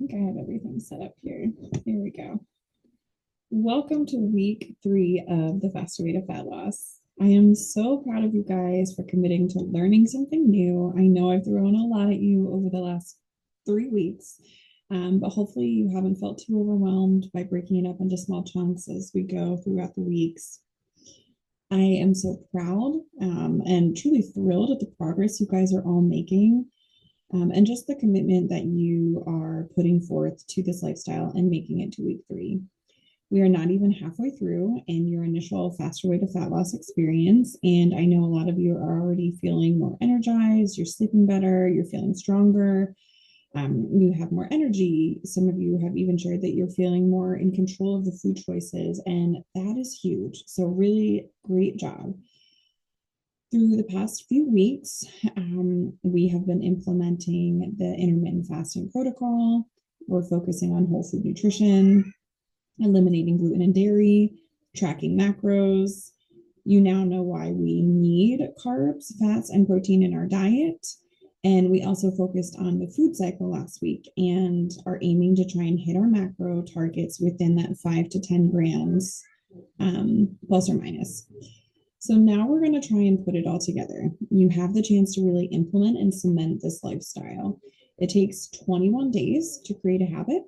think I have everything set up here. Here we go. Welcome to week 3 of the Faster Way to Fat Loss. I am so proud of you guys for committing to learning something new. I know I've thrown a lot at you over the last 3 weeks, but hopefully you haven't felt too overwhelmed by breaking it up into small chunks as we go throughout the weeks. I am so proud and truly thrilled at the progress you guys are all making and just the commitment that you are putting forth to this lifestyle and making it to week 3. We are not even halfway through in your initial Faster Way to Fat Loss experience. And I know a lot of you are already feeling more energized, you're sleeping better, you're feeling stronger, you have more energy. Some of you have even shared that you're feeling more in control of the food choices, and that is huge. So, really great job. Through the past few weeks, we have been implementing the intermittent fasting protocol. We're focusing on whole food nutrition, eliminating gluten and dairy, tracking macros. You now know why we need carbs, fats, and protein in our diet. And we also focused on the food cycle last week and are aiming to try and hit our macro targets within that 5 to 10 grams, plus or minus. So now we're going to try and put it all together. You have the chance to really implement and cement this lifestyle. It takes 21 days to create a habit.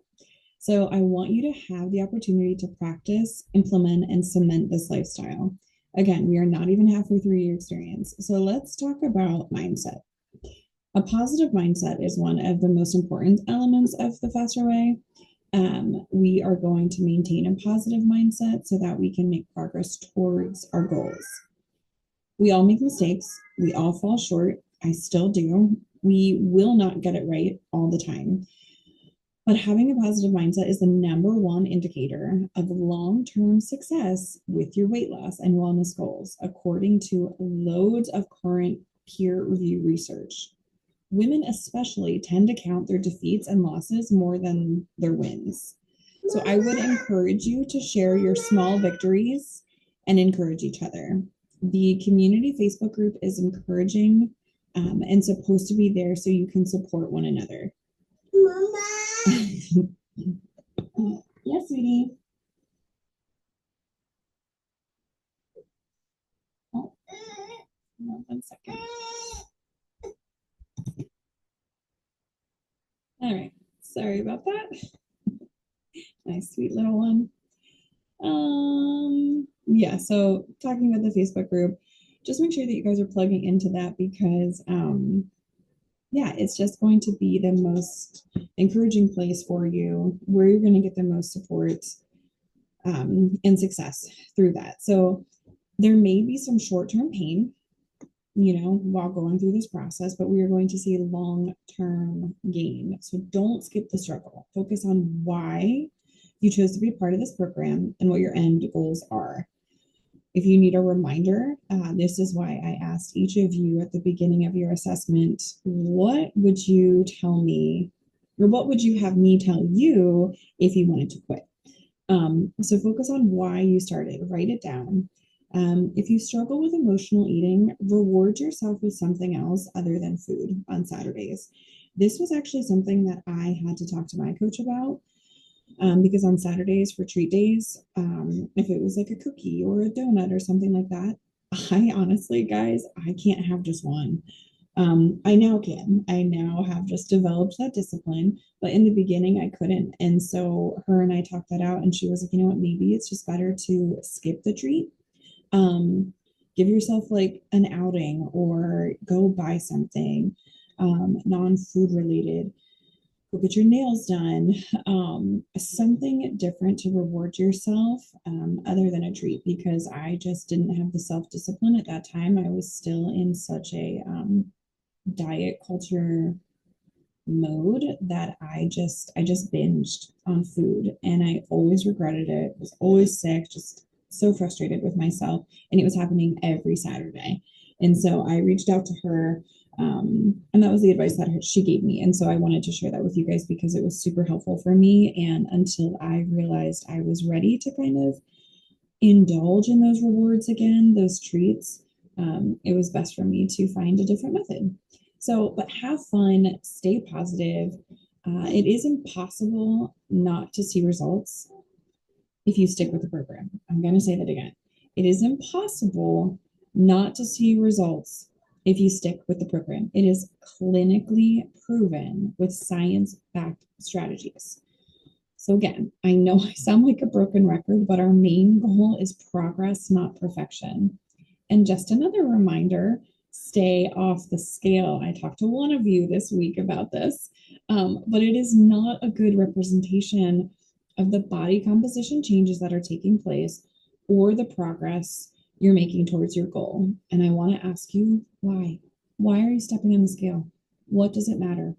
So I want you to have the opportunity to practice, implement, and cement this lifestyle. Again, we are not even halfway through your experience. So let's talk about mindset. A positive mindset is one of the most important elements of the Faster Way. We are going to maintain a positive mindset so that we can make progress towards our goals. We all make mistakes. We all fall short. I still do. We will not get it right all the time. But having a positive mindset is the number one indicator of long-term success with your weight loss and wellness goals, according to loads of current peer review research. Women especially tend to count their defeats and losses more than their wins. So I would encourage you to share your small victories and encourage each other. The community Facebook group is encouraging and supposed to be there so you can support one another. Mama. Yes, sweetie. Oh, 1 second. All right. Sorry about that. Nice, sweet little one. Yeah, so talking about the Facebook group, just make sure that you guys are plugging into that because yeah, it's just going to be the most encouraging place for you where you're going to get the most support and success through that. So there may be some short-term pain, while going through this process, but we are going to see long-term gain. So don't skip the struggle. Focus on why you chose to be a part of this program and what your end goals are. If you need a reminder, this is why I asked each of you at the beginning of your assessment, what would you tell me, or what would you have me tell you if you wanted to quit? So focus on why you started, write it down. If you struggle with emotional eating, reward yourself with something else other than food on Saturdays. This was actually something that I had to talk to my coach about because on Saturdays for treat days, if it was like a cookie or a donut or something like that, I honestly, guys, I can't have just one. I now can. I now have just developed that discipline, but in the beginning I couldn't. And so her and I talked that out, and she was like, you know what, maybe it's just better to skip the treat. Give yourself like an outing or go buy something non-food related. Go get your nails done, something different to reward yourself other than a treat, because I just didn't have the self-discipline at that time. I was still in such a diet culture mode that I just binged on food, and I always regretted it. Was always sick, just so frustrated with myself, and it was happening every Saturday. And so I reached out to her, and that was the advice that she gave me. And so I wanted to share that with you guys because it was super helpful for me. And until I realized I was ready to kind of indulge in those rewards again, those treats, it was best for me to find a different method. So, but have fun, stay positive. It is impossible not to see results if you stick with the program. I'm going to say that again. It is impossible not to see results if you stick with the program. It is clinically proven with science-backed strategies. So again, I know I sound like a broken record, but our main goal is progress, not perfection. And just another reminder, stay off the scale. I talked to one of you this week about this, but it is not a good representation of the body composition changes that are taking place or the progress you're making towards your goal. And I want to ask you why? Why are you stepping on the scale? What does it matter?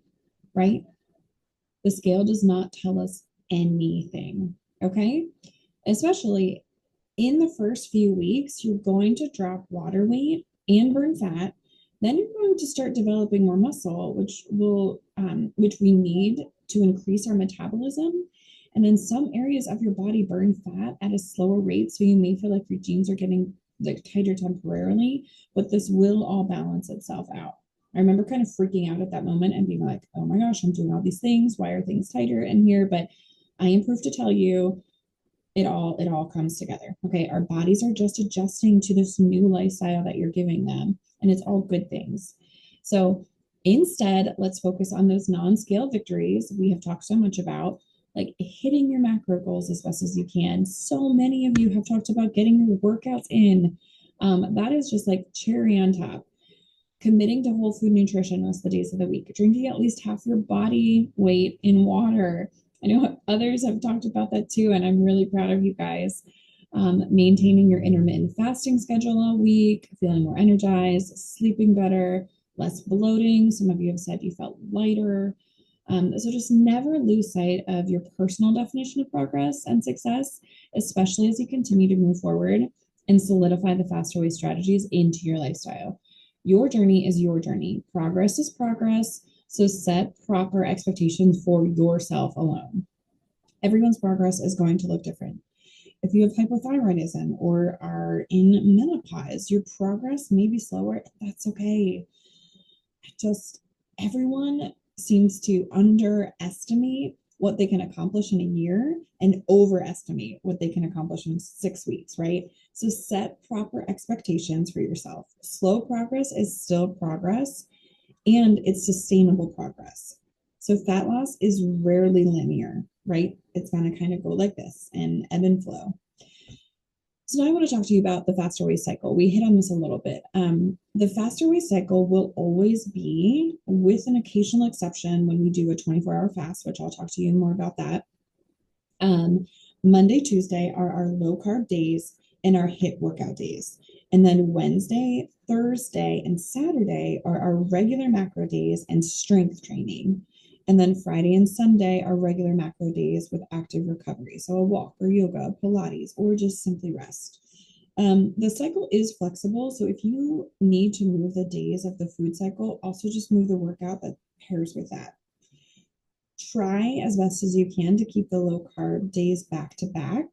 Right? The scale does not tell us anything. Okay. Especially in the first few weeks, you're going to drop water weight and burn fat. Then you're going to start developing more muscle, which we need to increase our metabolism. And then some areas of your body burn fat at a slower rate, so you may feel like your jeans are getting like tighter temporarily, but this will all balance itself out. I remember kind of freaking out at that moment and being like, oh my gosh, I'm doing all these things. Why are things tighter in here? But I am proof to tell you it all comes together. Okay. Our bodies are just adjusting to this new lifestyle that you're giving them, and it's all good things. So instead, let's focus on those non-scale victories we have talked so much about, like hitting your macro goals as best as you can. So many of you have talked about getting your workouts in. That is just like cherry on top. Committing to whole food nutrition most of the days of the week, drinking at least half your body weight in water. I know others have talked about that too, and I'm really proud of you guys. Maintaining your intermittent fasting schedule all week, feeling more energized, sleeping better, less bloating. Some of you have said you felt lighter. So just never lose sight of your personal definition of progress and success, especially as you continue to move forward and solidify the faster way strategies into your lifestyle. Your journey is your journey. Progress is progress. So set proper expectations for yourself alone. Everyone's progress is going to look different. If you have hypothyroidism or are in menopause, your progress may be slower. That's okay. Just everyone seems to underestimate what they can accomplish in a year and overestimate what they can accomplish in 6 weeks, right? So set proper expectations for yourself. Slow progress is still progress, and it's sustainable progress. So fat loss is rarely linear, right? It's going to kind of go like this and ebb and flow. So now I want to talk to you about the faster way cycle. We hit on this a little bit. The faster way cycle will always be, with an occasional exception, when we do a 24-hour fast, which I'll talk to you more about that. Monday, Tuesday are our low carb days and our HIIT workout days. And then Wednesday, Thursday, and Saturday are our regular macro days and strength training. And then Friday and Sunday are regular macro days with active recovery. So a walk or yoga, Pilates, or just simply rest. The cycle is flexible. So if you need to move the days of the food cycle, also just move the workout that pairs with that. Try as best as you can to keep the low carb days back to back,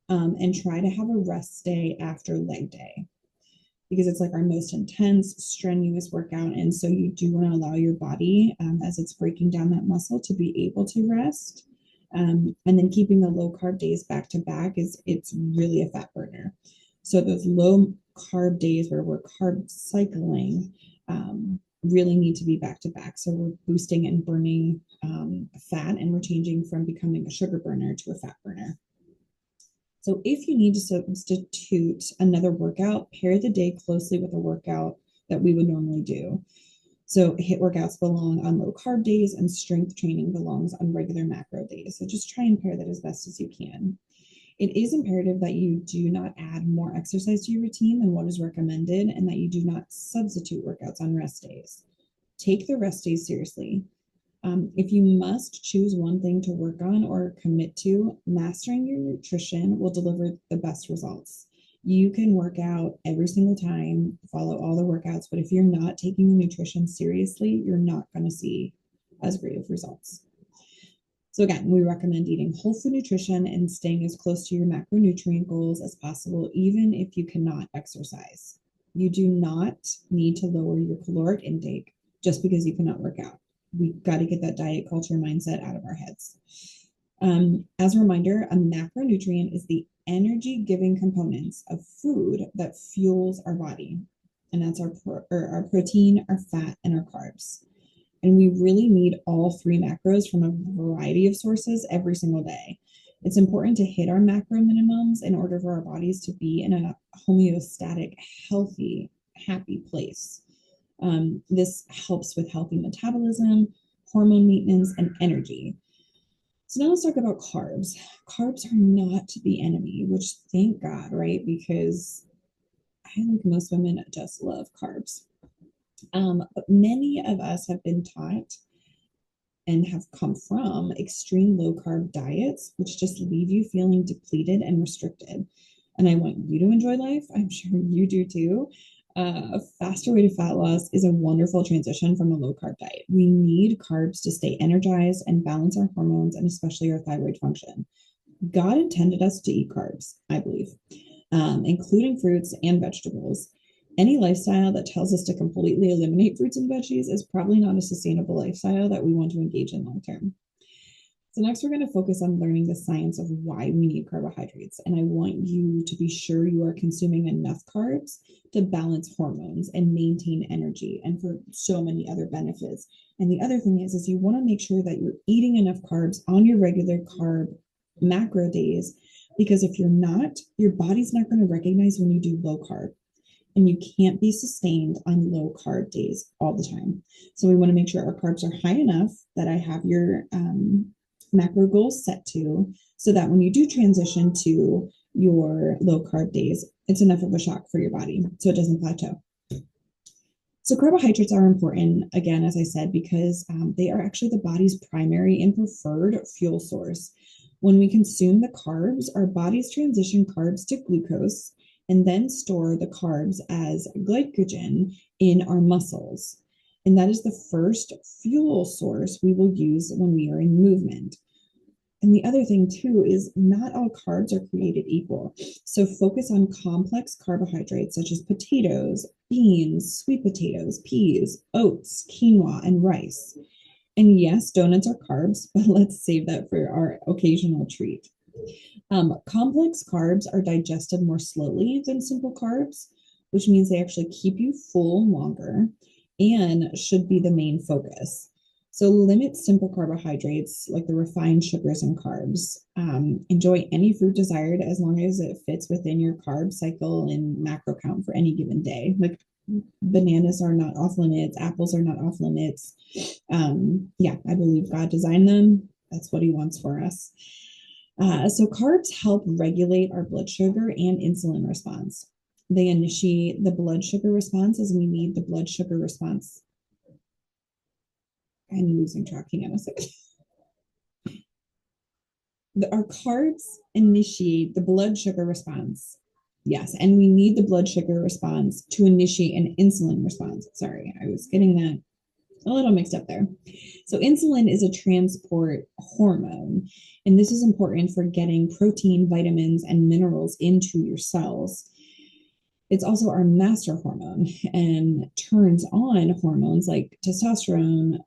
and try to have a rest day after leg day, because it's like our most intense, strenuous workout. And so you do want to allow your body, as it's breaking down that muscle, to be able to rest. And then keeping the low carb days back to back it's really a fat burner. So those low carb days where we're carb cycling really need to be back to back. So we're boosting and burning fat, and we're changing from becoming a sugar burner to a fat burner. So if you need to substitute another workout, pair the day closely with a workout that we would normally do. So HIIT workouts belong on low carb days, and strength training belongs on regular macro days. So just try and pair that as best as you can. It is imperative that you do not add more exercise to your routine than what is recommended, and that you do not substitute workouts on rest days. Take the rest days seriously. If you must choose one thing to work on or commit to, mastering your nutrition will deliver the best results. You can work out every single time, follow all the workouts, but if you're not taking the nutrition seriously, you're not going to see as great of results. So again, we recommend eating whole food nutrition and staying as close to your macronutrient goals as possible, even if you cannot exercise. You do not need to lower your caloric intake just because you cannot work out. we got to get that diet culture mindset out of our heads. As a reminder, a macronutrient is the energy giving components of food that fuels our body. And that's our protein, our fat, and our carbs. And we really need all three macros from a variety of sources every single day. It's important to hit our macro minimums in order for our bodies to be in a homeostatic, healthy, happy place. This helps with healthy metabolism, hormone maintenance, and energy. So now let's talk about carbs. Carbs are not the enemy, which thank God, right? Because I think most women just love carbs. But many of us have been taught and have come from extreme low carb diets, which just leave you feeling depleted and restricted. And I want you to enjoy life. I'm sure you do too. A faster way to fat loss is a wonderful transition from a low carb diet. We need carbs to stay energized and balance our hormones and especially our thyroid function. God intended us to eat carbs, I believe, including fruits and vegetables. Any lifestyle that tells us to completely eliminate fruits and veggies is probably not a sustainable lifestyle that we want to engage in long term. So next we're going to focus on learning the science of why we need carbohydrates. And I want you to be sure you are consuming enough carbs to balance hormones and maintain energy and for so many other benefits. And the other thing is you want to make sure that you're eating enough carbs on your regular carb macro days, because if you're not, your body's not going to recognize when you do low carb. And you can't be sustained on low carb days all the time. So we want to make sure our carbs are high enough that I have your macro goals set to, so that when you do transition to your low carb days, it's enough of a shock for your body so it doesn't plateau. So carbohydrates are important, again, as I said, because they are actually the body's primary and preferred fuel source. When we consume the carbs, our bodies transition carbs to glucose and then store the carbs as glycogen in our muscles. And that is the first fuel source we will use when we are in movement. And the other thing too is not all carbs are created equal. So focus on complex carbohydrates such as potatoes, beans, sweet potatoes, peas, oats, quinoa, and rice. And yes, donuts are carbs, but let's save that for our occasional treat. Complex carbs are digested more slowly than simple carbs, which means they actually keep you full longer and should be the main focus. So limit simple carbohydrates like the refined sugars and carbs. Enjoy any food desired as long as it fits within your carb cycle and macro count for any given day. Like bananas are not off limits, apples are not off limits. Yeah, I believe God designed them. That's what he wants for us. So carbs help regulate our blood sugar and insulin response. They initiate the blood sugar response as we need the blood sugar response. I'm losing track. Hang on a second. Our carbs initiate the blood sugar response. Yes, and we need the blood sugar response to initiate an insulin response. Sorry, I was getting that a little mixed up there. So insulin is a transport hormone, and this is important for getting protein, vitamins, and minerals into your cells. It's also our master hormone and turns on hormones like testosterone,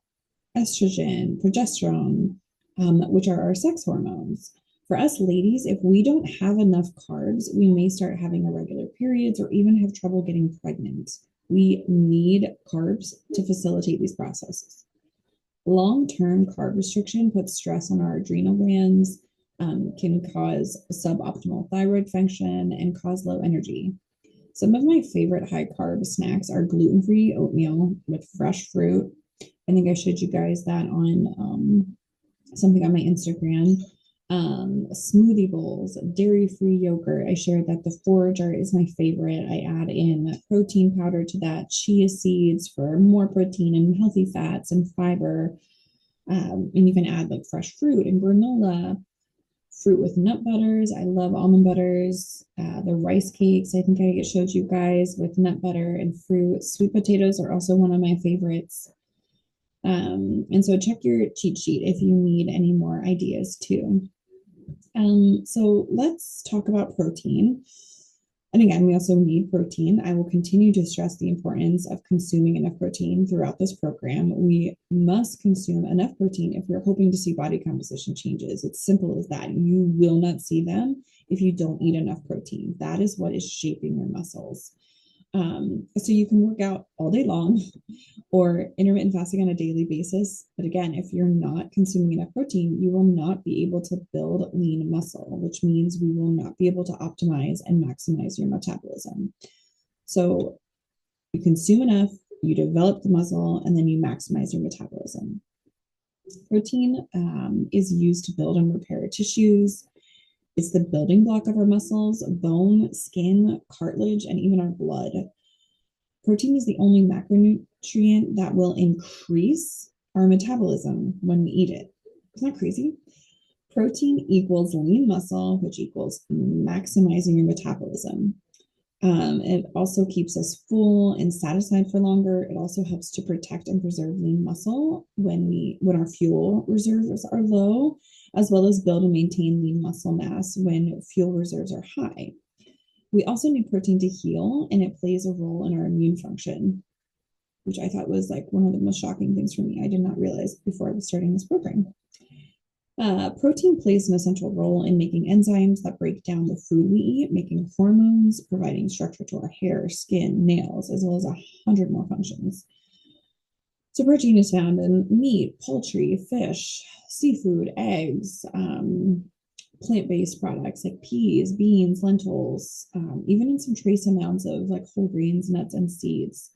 estrogen, progesterone, which are our sex hormones. For us ladies, if we don't have enough carbs, we may start having irregular periods or even have trouble getting pregnant. We need carbs to facilitate these processes. Long-term carb restriction puts stress on our adrenal glands, can cause suboptimal thyroid function, and cause low energy. Some of my favorite high carb snacks are gluten-free oatmeal with fresh fruit. I think I showed you guys that on something on my Instagram. Smoothie bowls, dairy-free yogurt. I shared that the forager is my favorite. I add in protein powder to that, chia seeds for more protein and healthy fats and fiber. And you can add like fresh fruit and granola, fruit with nut butters. I love almond butters. The rice cakes, I think I showed you guys with nut butter and fruit. Sweet potatoes are also one of my favorites. And so check your cheat sheet if you need any more ideas too. So let's talk about protein. And again, we also need protein. I will continue to stress the importance of consuming enough protein throughout this program. We must consume enough protein if we're hoping to see body composition changes. It's simple as that. You will not see them if you don't eat enough protein. That is what is shaping your muscles. So you can work out all day long or intermittent fasting on a daily basis. But again, if you're not consuming enough protein, you will not be able to build lean muscle, which means we will not be able to optimize and maximize your metabolism. So you consume enough, you develop the muscle, and then you maximize your metabolism. Protein is used to build and repair tissues. It's the building block of our muscles, bone, skin, cartilage, and even our blood. Protein is the only macronutrient that will increase our metabolism when we eat it. Isn't that crazy? Protein equals lean muscle, which equals maximizing your metabolism. It also keeps us full and satisfied for longer. It also helps to protect and preserve lean muscle when our fuel reserves are low, as well as build and maintain lean muscle mass when fuel reserves are high. We also need protein to heal, and it plays a role in our immune function, which I thought was like one of the most shocking things for me. I did not realize before I was starting this program. Protein plays an essential role in making enzymes that break down the food we eat, making hormones, providing structure to our hair, skin, nails, as well as 100 more functions. So protein is found in meat, poultry, fish, seafood, eggs, plant-based products like peas, beans, lentils, even in some trace amounts of like whole grains, nuts, and seeds.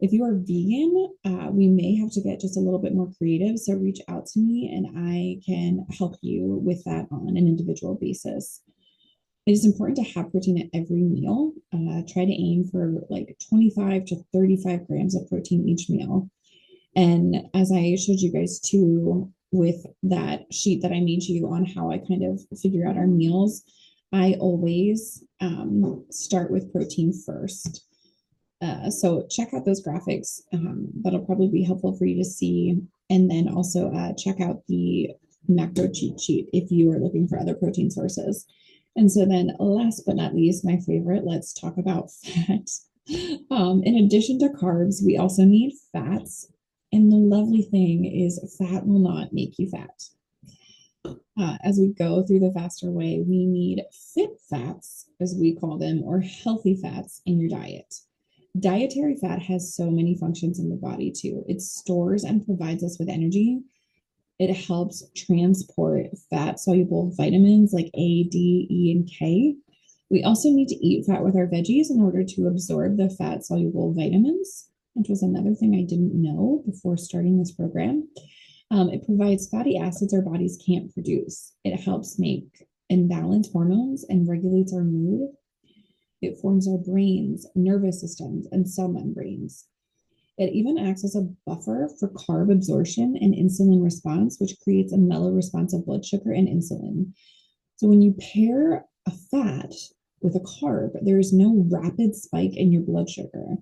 If you are vegan, we may have to get just a little bit more creative. So reach out to me and I can help you with that on an individual basis. It is important to have protein at every meal. Try to aim for like 25 to 35 grams of protein each meal. And as I showed you guys too, with that sheet that I made you on how I kind of figure out our meals, I always start with protein first. So check out those graphics. That'll probably be helpful for you to see. And then also check out the macro cheat sheet if you are looking for other protein sources. And so then last but not least, my favorite, let's talk about fat. In addition to carbs, we also need fats. And the lovely thing is fat will not make you fat. As we go through the faster way, we need fit fats, as we call them, or healthy fats in your diet. Dietary fat has so many functions in the body too. It stores and provides us with energy. It helps transport fat soluble vitamins like A, D, E, and K. We also need to eat fat with our veggies in order to absorb the fat soluble vitamins, which was another thing I didn't know before starting this program. It provides fatty acids our bodies can't produce. It helps make and balance hormones and regulates our mood. It forms our brains, nervous systems, and cell membranes. It even acts as a buffer for carb absorption and insulin response, which creates a mellow response of blood sugar and insulin. So when you pair a fat with a carb, there is no rapid spike in your blood sugar.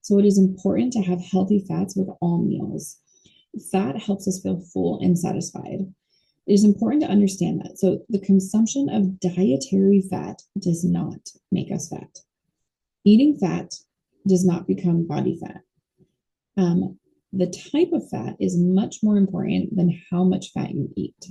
So it is important to have healthy fats with all meals. Fat helps us feel full and satisfied. It is important to understand that. So the consumption of dietary fat does not make us fat. Eating fat does not become body fat. The type of fat is much more important than how much fat you eat.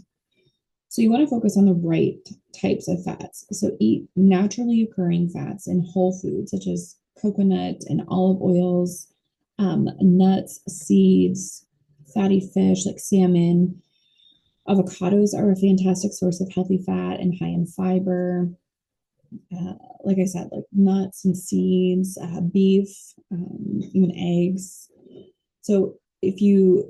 So you want to focus on the right types of fats. So eat naturally occurring fats in whole foods, such as coconut and olive oils, nuts, seeds, fatty fish like salmon. Avocados are a fantastic source of healthy fat and high in fiber. Like I said, like nuts and seeds, beef, even eggs. So if you've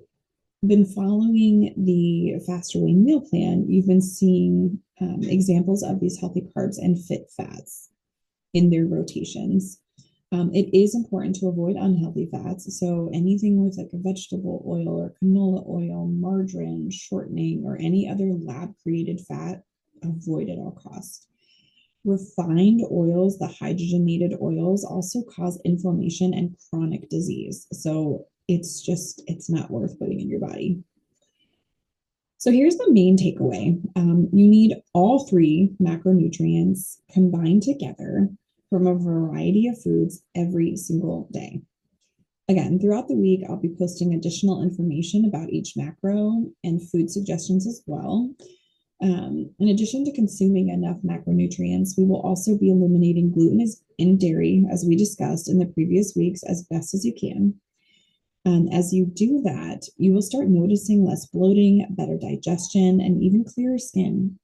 been following the Faster Way meal plan, you've been seeing examples of these healthy carbs and fit fats in their rotations. It is important to avoid unhealthy fats. So anything with like a vegetable oil or canola oil, margarine, shortening, or any other lab created fat, avoid at all costs. Refined oils, the hydrogenated oils, also cause inflammation and chronic disease. So it's not worth putting in your body. So here's the main takeaway. You need all three macronutrients combined together from a variety of foods every single day. Again, throughout the week, I'll be posting additional information about each macro and food suggestions as well. In addition to consuming enough macronutrients, we will also be eliminating gluten and dairy, as we discussed in the previous weeks, as best as you can. As you do that, you will start noticing less bloating, better digestion, and even clearer skin.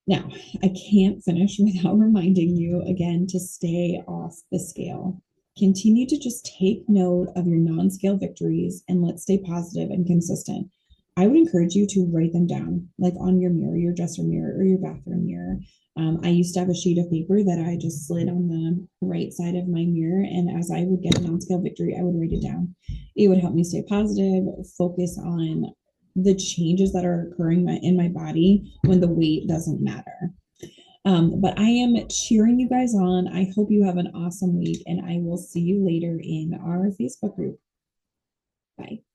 Now, I can't finish without reminding you again to stay off the scale. Continue to just take note of your non scale victories and let's stay positive and consistent. I would encourage you to write them down, like on your mirror, your dresser mirror, or your bathroom mirror. I used to have a sheet of paper that I just slid on the right side of my mirror. And as I would get a non scale victory, I would write it down. It would help me stay positive, focus on the changes that are occurring in my body when the weight doesn't matter. But I am cheering you guys on. I hope you have an awesome week, and I will see you later in our Facebook group. Bye.